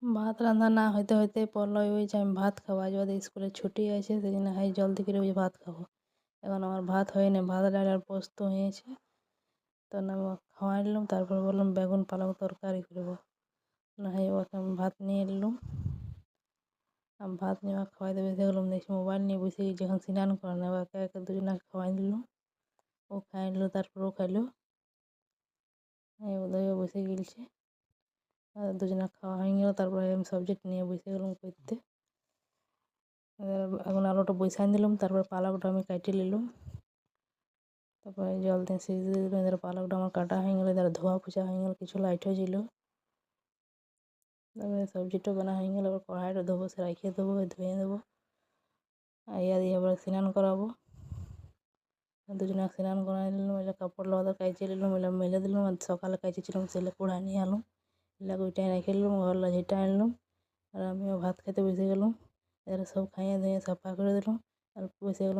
ভাত রান্না না হইতে হইতে পড়লো ওই যে আমি ভাত খাবো, আজ ওদের স্কুলে ছুটি আছে সেই জন্য হাই জলদি করে ওই ভাত খাবো। এখন আমার ভাত হয়নি, ভাত ডাল আর পোস্ত হয়েছে। তো না খাওয়াই নিলাম, তারপর বললাম বেগুন পালং তরকারি করবো। না হয় ওকে আমি ভাত নিয়ে এলুম। আমি ভাত নিয়ে ওকে খাওয়াইতে বসে গেলাম, দেখছি মোবাইল নিয়ে বসে গেছি। যখন স্নান করে নেবো একে একে দুজনকে খাওয়াই দিলাম। ও খাই নিল, তারপর ও খাইলো। এই ওদের বসে গেলছে, দুজনে খাওয়া হয়ে গেল। তারপরে আমি সাবজেক্ট নিয়ে বসে গেলাম করতে। এখন আলুটা বসাই দিলাম, তারপর পালকটা আমি কাটিয়ে নিলাম। তারপরে জল দিয়ে সিদ্ধ দিয়ে দিলাম। এদের পালকটা আমার কাটা হয়ে গেলো, এদের ধোয়া পোছা হয়ে গেলো, কিছু লাইটও ছিল। তারপরে সবজিটা বানা হয়ে গেলো, এবার কড়াইটা ধোবো, সে রাখিয়ে দেবো, ধুয়ে দেবো। আর ইয়া দিয়ে এবার স্নান করাবো। দুজনে স্নান করাই নিলাম, এলে কাপড় লওয়া কাইচে নিলাম, এলে মেলে দিলাম। আর সকালে কাইচেছিলাম সেলে কুড়াই নিয়ে এলাম, এলাকা ওইটাই রেখে নিলাম, ঘর ঝেঁটা আনলাম। আর আমিও ভাত খেতে বসে গেলাম। এরা সব খাইয়ে দিয়ে সাফা করে দিলাম, আর বসে গেলাম।